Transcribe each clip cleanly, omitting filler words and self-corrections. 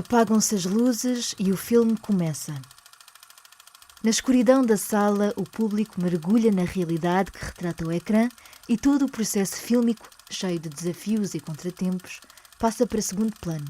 Apagam-se as luzes e o filme começa. Na escuridão da sala, o público mergulha na realidade que retrata o ecrã e todo o processo fílmico, cheio de desafios e contratempos, passa para segundo plano.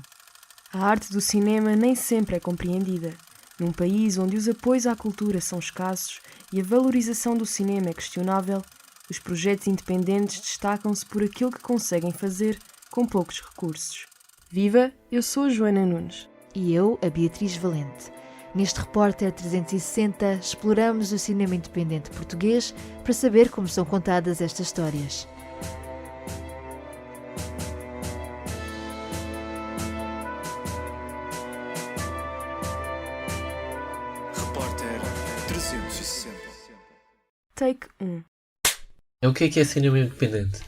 A arte do cinema nem sempre é compreendida. Num país onde os apoios à cultura são escassos e a valorização do cinema é questionável, os projetos independentes destacam-se por aquilo que conseguem fazer com poucos recursos. Viva, eu sou a Joana Nunes. E eu, a Beatriz Valente. Neste Repórter 360, exploramos o cinema independente português para saber como são contadas estas histórias. Repórter 360. Take 1. O que é cinema independente?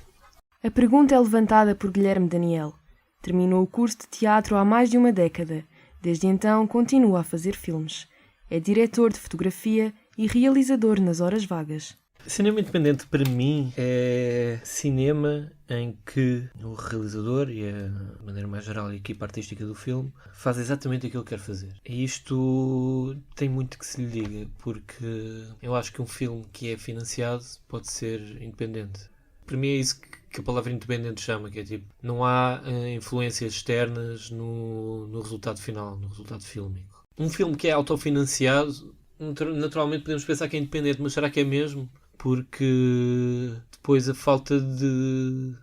A pergunta é levantada por Guilherme Daniel. Terminou o curso de teatro há mais de uma década. Desde então, continua a fazer filmes. É diretor de fotografia e realizador nas horas vagas. Cinema independente, para mim, é cinema em que o realizador e, de maneira mais geral, a equipa artística do filme faz exatamente aquilo que quer fazer. E isto tem muito que se lhe diga, porque eu acho que um filme que é financiado pode ser independente. Para mim é isso que a palavra independente chama, que é tipo, não há influências externas no resultado final, no resultado fílmico. Um filme que é autofinanciado, naturalmente podemos pensar que é independente, mas será que é mesmo? Porque depois a falta de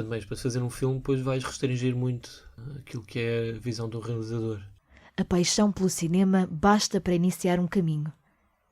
meios para fazer um filme depois vais restringir muito aquilo que é a visão do realizador. A paixão pelo cinema basta para iniciar um caminho.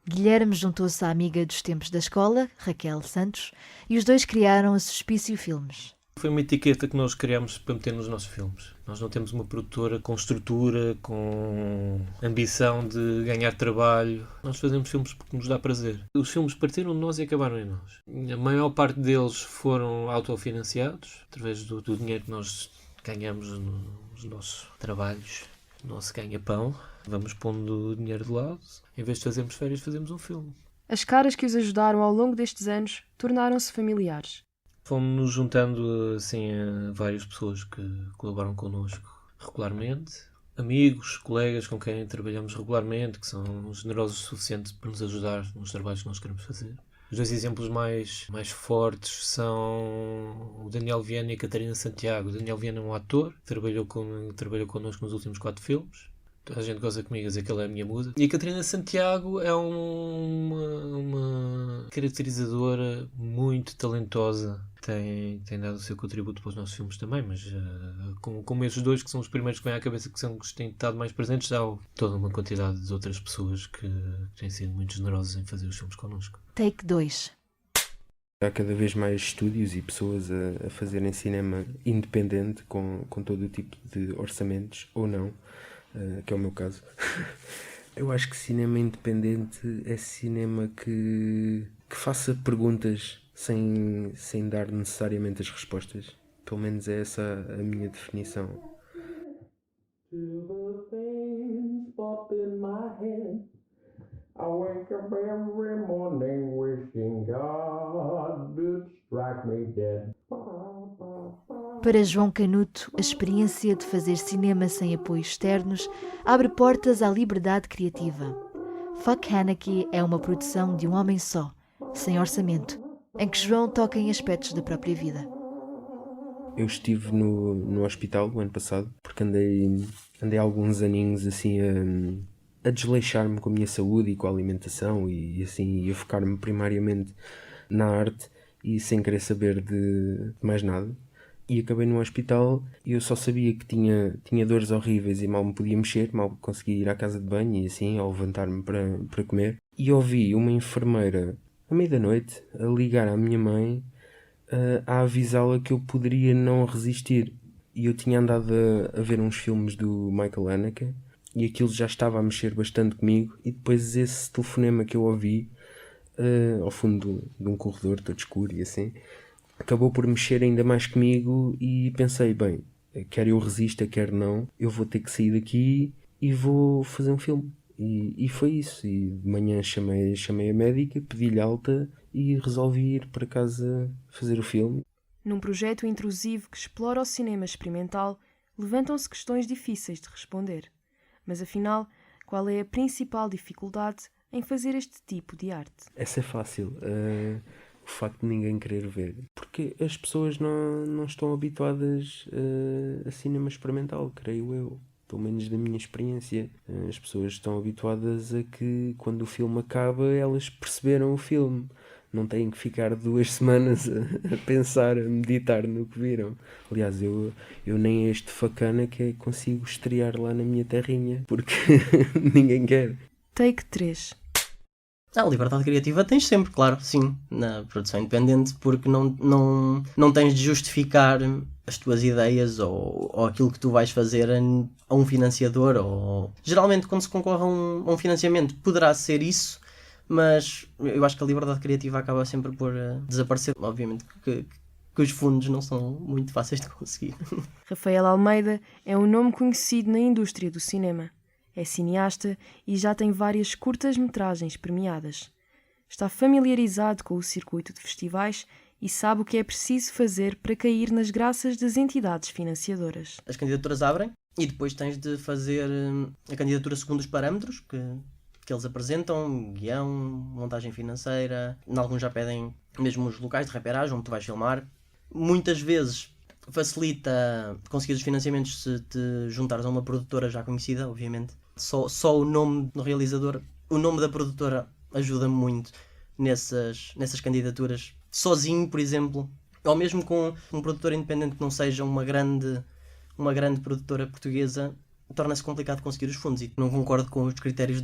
Guilherme juntou-se à amiga dos tempos da escola, Raquel Santos, e os dois criaram a Suspício Filmes. Foi uma etiqueta que nós criámos para meter nos nossos filmes. Nós não temos uma produtora com estrutura, com ambição de ganhar trabalho. Nós fazemos filmes porque nos dá prazer. Os filmes partiram de nós e acabaram em nós. A maior parte deles foram autofinanciados, através do dinheiro que nós ganhamos nos nossos trabalhos, no nosso ganha-pão. Vamos pondo o dinheiro de lado. Em vez de fazermos férias, fazemos um filme. As caras que os ajudaram ao longo destes anos tornaram-se familiares. Fomos-nos juntando assim, a várias pessoas que colaboram connosco regularmente. Amigos, colegas com quem trabalhamos regularmente, que são generosos o suficiente para nos ajudar nos trabalhos que nós queremos fazer. Os dois exemplos mais fortes são o Daniel Viana e a Catarina Santiago. O Daniel Viana é um ator, trabalhou connosco nos últimos 4 filmes. A gente goza comigo a dizer que ele é a minha musa. E a Catarina Santiago é uma caracterizadora muito talentosa. Tem dado o seu contributo para os nossos filmes também, mas como esses dois que são os primeiros que vêm à cabeça, que têm estado mais presentes, há toda uma quantidade de outras pessoas que têm sido muito generosas em fazer os filmes connosco. Take 2. Há cada vez mais estúdios e pessoas a fazerem cinema independente com todo o tipo de orçamentos, ou não, que é o meu caso. Eu acho que cinema independente é cinema que faça perguntas sem dar necessariamente as respostas. Pelo menos é essa a minha definição. I wake up every morning wishing God would strike me dead. Para João Canuto, a experiência de fazer cinema sem apoios externos abre portas à liberdade criativa. Fuck Haneke é uma produção de um homem só, sem orçamento, em que João toca em aspectos da própria vida. Eu estive no hospital o ano passado, porque andei alguns aninhos assim a desleixar-me com a minha saúde e com a alimentação e assim, a focar-me primariamente na arte e sem querer saber de mais nada. E acabei no hospital e eu só sabia que tinha dores horríveis e mal me podia mexer, mal conseguia ir à casa de banho e assim, ao levantar-me para comer. E ouvi uma enfermeira, à meia da noite, a ligar à minha mãe a avisá-la que eu poderia não resistir. E eu tinha andado a ver uns filmes do Michael Haneke e aquilo já estava a mexer bastante comigo. E depois esse telefonema que eu ouvi, ao fundo de um corredor todo escuro e assim, acabou por mexer ainda mais comigo e pensei, bem, quer eu resista, quer não, eu vou ter que sair daqui e vou fazer um filme. E foi isso. E de manhã chamei a médica, pedi-lhe alta e resolvi ir para casa fazer o filme. Num projeto intrusivo que explora o cinema experimental, levantam-se questões difíceis de responder. Mas afinal, qual é a principal dificuldade em fazer este tipo de arte? Essa é fácil. O facto de ninguém querer ver. Porque as pessoas não estão habituadas a cinema experimental, creio eu. Pelo menos da minha experiência. As pessoas estão habituadas a que quando o filme acaba elas perceberam o filme. Não têm que ficar 2 semanas a pensar, a meditar no que viram. Aliás, eu nem este facana que consigo estrear lá na minha terrinha, porque ninguém quer. Take 3. A liberdade criativa tens sempre, claro, sim, na produção independente, porque não tens de justificar as tuas ideias ou aquilo que tu vais fazer a um financiador. Geralmente, quando se concorre a um financiamento, poderá ser isso, mas eu acho que a liberdade criativa acaba sempre por desaparecer. Obviamente que os fundos não são muito fáceis de conseguir. Rafael Almeida é um nome conhecido na indústria do cinema. É cineasta e já tem várias curtas-metragens premiadas. Está familiarizado com o circuito de festivais e sabe o que é preciso fazer para cair nas graças das entidades financiadoras. As candidaturas abrem e depois tens de fazer a candidatura segundo os parâmetros que eles apresentam, guião, montagem financeira. Em alguns já pedem mesmo os locais de reperagem onde tu vais filmar. Muitas vezes facilita conseguir os financiamentos se te juntares a uma produtora já conhecida, obviamente. Só o nome do realizador, o nome da produtora ajuda muito nessas candidaturas. Sozinho, por exemplo, ou mesmo com um produtor independente que não seja uma grande produtora portuguesa, torna-se complicado conseguir os fundos. E não concordo com os critérios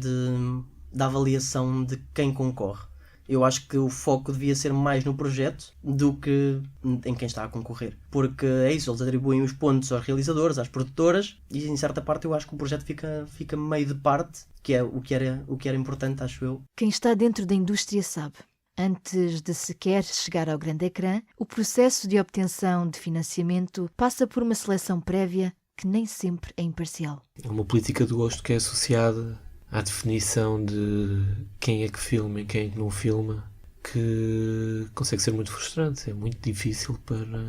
da avaliação de quem concorre. Eu acho que o foco devia ser mais no projeto do que em quem está a concorrer. Porque é isso, eles atribuem os pontos aos realizadores, às produtoras, e em certa parte eu acho que o projeto fica meio de parte, que é o que era importante, acho eu. Quem está dentro da indústria sabe. Antes de sequer chegar ao grande ecrã, o processo de obtenção de financiamento passa por uma seleção prévia que nem sempre é imparcial. É uma política do gosto que é associada à definição de quem é que filma e quem é que não filma, que consegue ser muito frustrante. É muito difícil para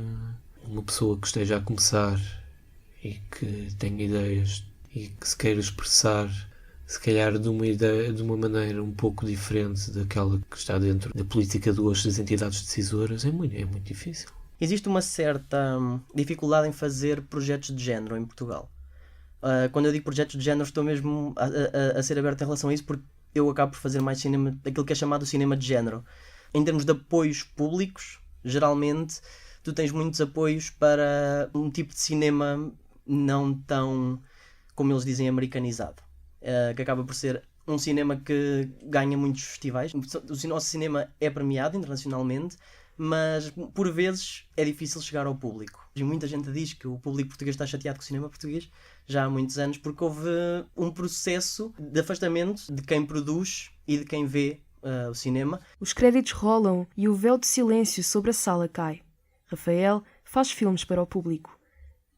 uma pessoa que esteja a começar e que tenha ideias e que se queira expressar, se calhar de uma maneira um pouco diferente daquela que está dentro da política do gosto das entidades decisoras. É muito difícil. Existe uma certa dificuldade em fazer projetos de género em Portugal. Quando eu digo projetos de género, estou mesmo a ser aberto em relação a isso, porque eu acabo por fazer mais cinema, aquilo que é chamado cinema de género. Em termos de apoios públicos, geralmente, tu tens muitos apoios para um tipo de cinema não tão, como eles dizem, americanizado. Que acaba por ser um cinema que ganha muitos festivais. O nosso cinema é premiado internacionalmente, mas por vezes é difícil chegar ao público. E muita gente diz que o público português está chateado com o cinema português já há muitos anos, porque houve um processo de afastamento de quem produz e de quem vê o cinema. Os créditos rolam e o véu de silêncio sobre a sala cai. Rafael faz filmes para o público.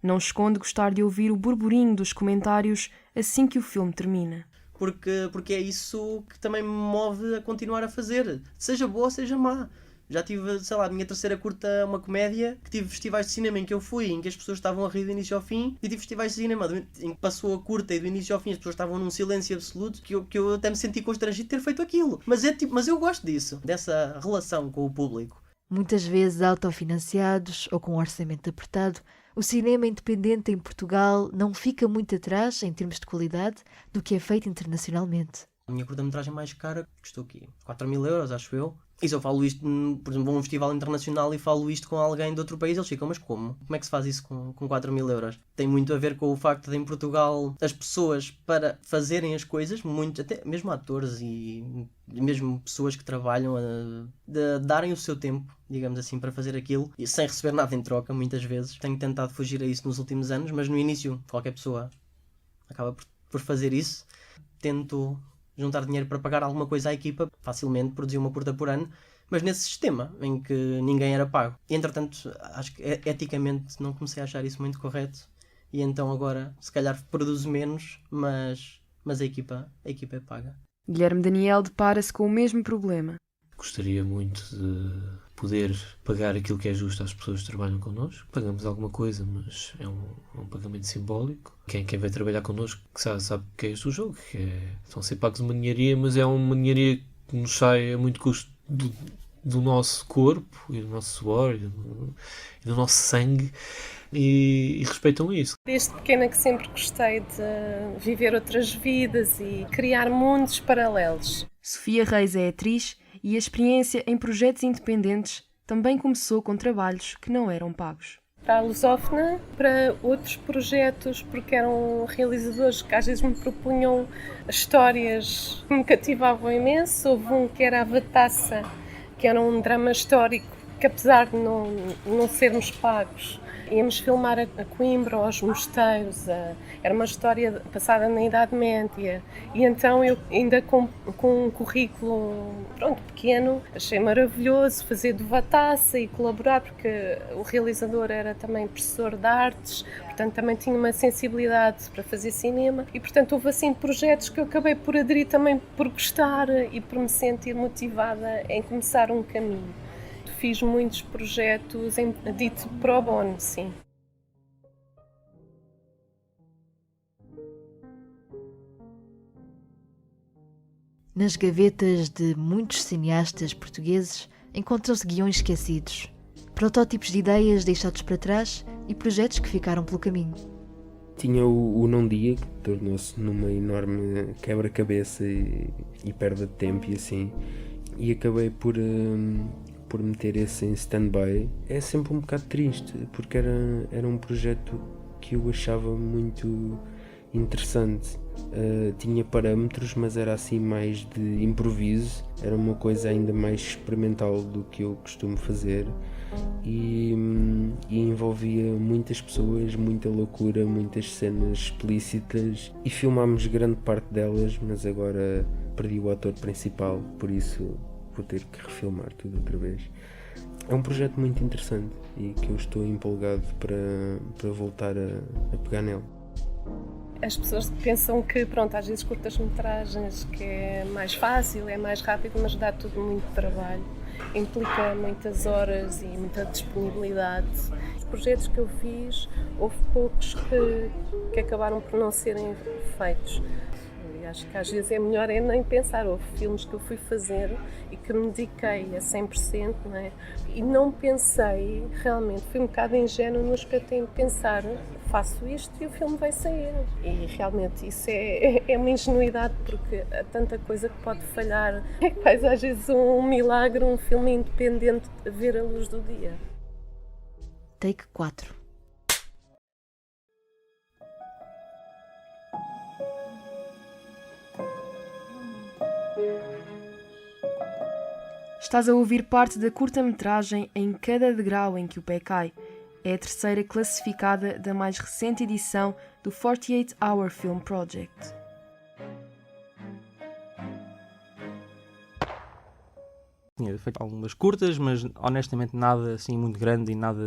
Não esconde gostar de ouvir o burburinho dos comentários assim que o filme termina. Porque é isso que também me move a continuar a fazer, seja boa ou seja má. Já tive, sei lá, a minha terceira curta, uma comédia, que tive festivais de cinema em que eu fui, em que as pessoas estavam a rir do início ao fim, e tive festivais de cinema em que passou a curta e do início ao fim as pessoas estavam num silêncio absoluto, que eu até me senti constrangido de ter feito aquilo. Mas eu gosto disso, dessa relação com o público. Muitas vezes autofinanciados ou com um orçamento apertado, o cinema independente em Portugal não fica muito atrás, em termos de qualidade, do que é feito internacionalmente. A minha curta-metragem mais cara custou aqui 4.000 euros, acho eu. E se eu falo isto, por exemplo, a um festival internacional e falo isto com alguém de outro país, eles ficam, mas como? Como é que se faz isso com 4.000 euros? Tem muito a ver com o facto de, em Portugal, as pessoas, para fazerem as coisas, muito, até mesmo atores e mesmo pessoas que trabalham, de darem o seu tempo, digamos assim, para fazer aquilo, e sem receber nada em troca, muitas vezes. Tenho tentado fugir a isso nos últimos anos, mas no início, qualquer pessoa acaba por fazer isso. Tento juntar dinheiro para pagar alguma coisa à equipa, facilmente produzir uma curta por ano, mas nesse sistema em que ninguém era pago. E entretanto, acho que eticamente não comecei a achar isso muito correto, e então agora se calhar produzo menos, mas a equipa é paga. Guilherme Daniel depara-se com o mesmo problema. Gostaria muito de poder pagar aquilo que é justo às pessoas que trabalham connosco. Pagamos alguma coisa, mas é um pagamento simbólico. Quem vai trabalhar connosco que sabe que é este o jogo, estão a ser pagos uma ninharia, mas é uma ninharia que nos sai a muito custo do nosso corpo e do nosso suor e do nosso sangue, e respeitam isso. Desde pequena que sempre gostei de viver outras vidas e criar mundos paralelos. Sofia Reis é atriz e a experiência em projetos independentes também começou com trabalhos que não eram pagos. Para a Lusófona, para outros projetos, porque eram realizadores que às vezes me propunham histórias que me cativavam imenso. Houve um que era a Vataça, que era um drama histórico que, apesar de não sermos pagos, íamos filmar a Coimbra, aos mosteiros. Era uma história passada na Idade Média, e então eu, ainda com um currículo pequeno, achei maravilhoso fazer de Vataça e colaborar, porque o realizador era também professor de artes, portanto também tinha uma sensibilidade para fazer cinema, e portanto houve assim projetos que eu acabei por aderir também por gostar e por me sentir motivada em começar um caminho. Fiz muitos projetos em dito pro bono, sim. Nas gavetas de muitos cineastas portugueses encontram-se guiões esquecidos, protótipos de ideias deixados para trás e projetos que ficaram pelo caminho. Tinha o Não Dia, que tornou-se numa enorme quebra-cabeça e perda de tempo e assim, e acabei por meter esse em stand-by. É sempre um bocado triste, porque era um projeto que eu achava muito interessante. Tinha parâmetros, mas era assim mais de improviso, era uma coisa ainda mais experimental do que eu costumo fazer, e envolvia muitas pessoas, muita loucura, muitas cenas explícitas, e filmámos grande parte delas, mas agora perdi o ator principal, por isso vou ter que refilmar tudo outra vez. É um projeto muito interessante e que eu estou empolgado para voltar a pegar nele. As pessoas pensam que, às vezes curtas-metragens que é mais fácil, é mais rápido, mas dá tudo muito trabalho. Implica muitas horas e muita disponibilidade. Os projetos que eu fiz, houve poucos que acabaram por não serem feitos. E acho que às vezes é melhor nem pensar. Houve filmes que eu fui fazer e que me dediquei a 100%, não é? E não pensei, realmente, fui um bocado ingênuo no aspecto em pensar, faço isto e o filme vai sair. E realmente isso é uma ingenuidade, porque há tanta coisa que pode falhar. É quase às vezes um milagre, um filme independente a ver a luz do dia. Take 4. Estás a ouvir parte da curta-metragem Em Cada Degrau em que o Pé Cai. É a terceira classificada da mais recente edição do 48 Hour Film Project. Tinha feito algumas curtas, mas honestamente nada assim muito grande e nada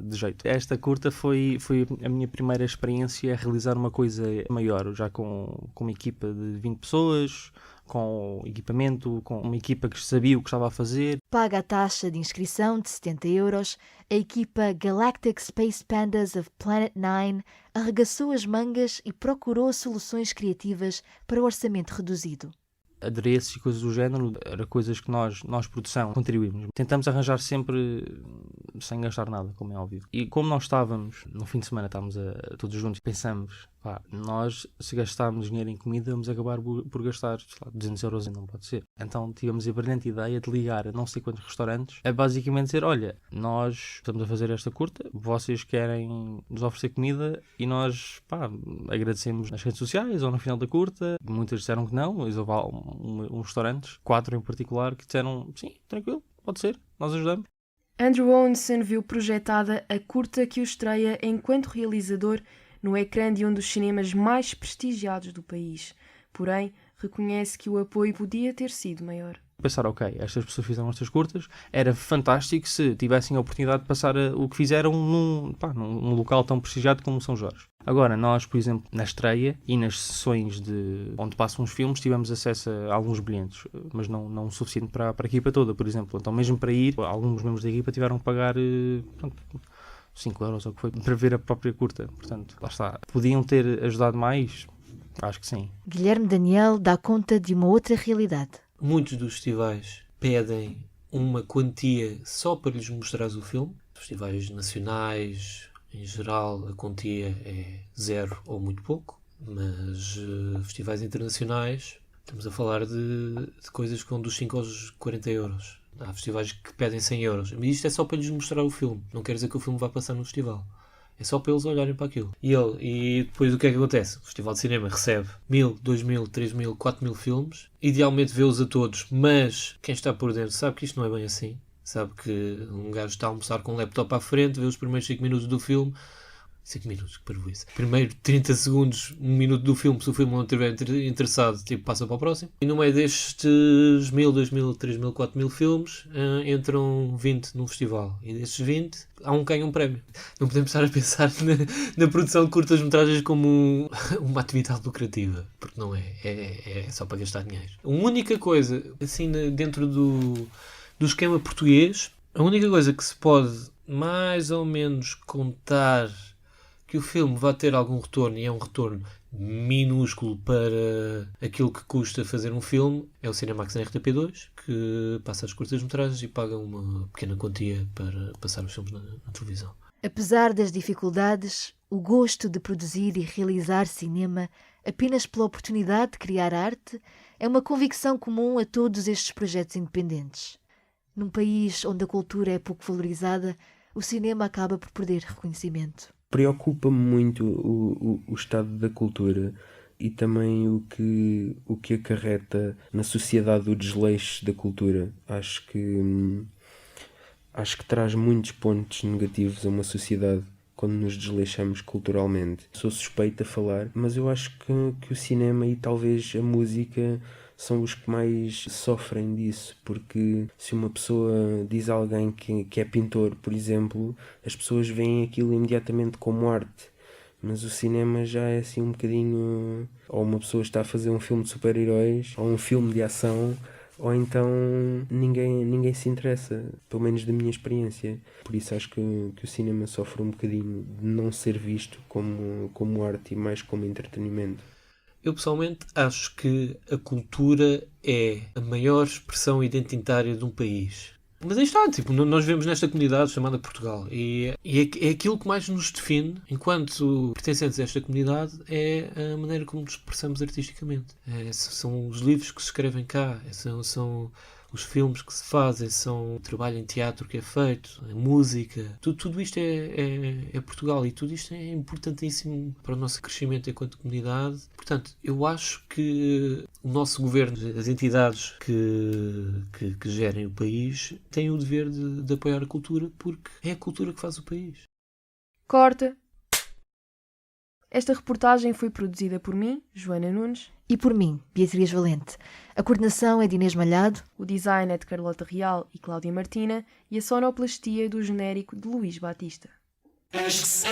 de jeito. Esta curta foi a minha primeira experiência a realizar uma coisa maior, já com uma equipa de 20 pessoas, com equipamento, com uma equipa que sabia o que estava a fazer. Paga a taxa de inscrição de 70 €, a equipa Galactic Space Pandas of Planet 9 arregaçou as mangas e procurou soluções criativas para o orçamento reduzido. Adereços e coisas do género, eram coisas que nós produção, contribuímos. Tentamos arranjar sempre sem gastar nada, como é óbvio. E como nós estávamos, no fim de semana estávamos todos juntos, pensamos, nós se gastarmos dinheiro em comida vamos acabar por gastar 200 €, não pode ser. Então tivemos a brilhante ideia de ligar a não sei quantos restaurantes, a basicamente dizer, olha, nós estamos a fazer esta curta, vocês querem nos oferecer comida, e nós agradecemos nas redes sociais ou no final da curta. Muitas disseram que não, mas houve uns restaurantes, 4 em particular, que disseram sim, tranquilo, pode ser, nós ajudamos. Andrew Owenson viu projetada a curta que o estreia enquanto realizador no ecrã de um dos cinemas mais prestigiados do país. Porém, reconhece que o apoio podia ter sido maior. Pensar, ok, estas pessoas fizeram estas curtas, era fantástico se tivessem a oportunidade de passar o que fizeram num local tão prestigiado como São Jorge. Agora, nós, por exemplo, na estreia e nas sessões onde passam os filmes, tivemos acesso a alguns bilhetes, mas não o suficiente para a equipa toda, por exemplo. Então, mesmo para ir, alguns membros da equipa tiveram que pagar 5 euros, ou o que foi, para ver a própria curta. Portanto, lá está. Podiam ter ajudado mais? Acho que sim. Guilherme Daniel dá conta de uma outra realidade. Muitos dos festivais pedem uma quantia só para lhes mostrares o filme. Festivais nacionais, em geral, a quantia é 0 ou muito pouco. Mas festivais internacionais, estamos a falar de coisas que vão dos 5 aos 40 euros. Há festivais que pedem 100 euros. Mas isto é só para lhes mostrar o filme. Não quer dizer que o filme vá passar no festival. É só para eles olharem para aquilo. E depois o que é que acontece? O Festival de Cinema recebe 1000, 2000, 3000, 4000 filmes. Idealmente vê-os a todos, mas quem está por dentro sabe que isto não é bem assim. Sabe que um gajo está a almoçar com um laptop à frente, vê os primeiros 5 minutos do filme. 5 minutos, que parvoíce. Primeiro 30 segundos, 1 minuto do filme, se o filme não estiver interessado, passa para o próximo. E no meio destes 1000, 2000, 3000, 4000 filmes, entram 20 num festival. E desses 20, há um que ganha um prémio. Não podemos estar a pensar na produção de curtas-metragens como uma atividade lucrativa, porque não é. É só para gastar dinheiro. A única coisa, assim, dentro do esquema português, a única coisa que se pode mais ou menos contar que o filme vai ter algum retorno, e é um retorno minúsculo para aquilo que custa fazer um filme, é o Cinemax na RTP2, que passa as curtas-metragens e paga uma pequena quantia para passar os filmes na televisão. Apesar das dificuldades, o gosto de produzir e realizar cinema apenas pela oportunidade de criar arte é uma convicção comum a todos estes projetos independentes. Num país onde a cultura é pouco valorizada, o cinema acaba por perder reconhecimento. Preocupa-me muito o estado da cultura e também o que acarreta na sociedade o desleixo da cultura. Acho que traz muitos pontos negativos a uma sociedade quando nos desleixamos culturalmente. Sou suspeito a falar, mas eu acho que o cinema e talvez a música são os que mais sofrem disso, porque se uma pessoa diz a alguém que é pintor, por exemplo, as pessoas veem aquilo imediatamente como arte, mas o cinema já é assim um bocadinho, ou uma pessoa está a fazer um filme de super-heróis, ou um filme de ação, ou então ninguém se interessa, pelo menos da minha experiência. Por isso acho que o cinema sofre um bocadinho de não ser visto como arte e mais como entretenimento. Eu pessoalmente acho que a cultura é a maior expressão identitária de um país. Mas aí está, nós vivemos nesta comunidade chamada Portugal e é aquilo que mais nos define enquanto pertencentes a esta comunidade, é a maneira como nos expressamos artisticamente. São os livros que se escrevem cá, são os filmes que se fazem, são o trabalho em teatro que é feito, a música, tudo isto é Portugal, e tudo isto é importantíssimo para o nosso crescimento enquanto comunidade. Portanto, eu acho que o nosso governo, as entidades que gerem o país, têm o dever de apoiar a cultura, porque é a cultura que faz o país. Corta! Esta reportagem foi produzida por mim, Joana Nunes. E por mim, Beatriz Valente. A coordenação é de Inês Malhado. O design é de Carlota Real e Cláudia Martina. E a sonoplastia do genérico de Luís Batista. Acho que se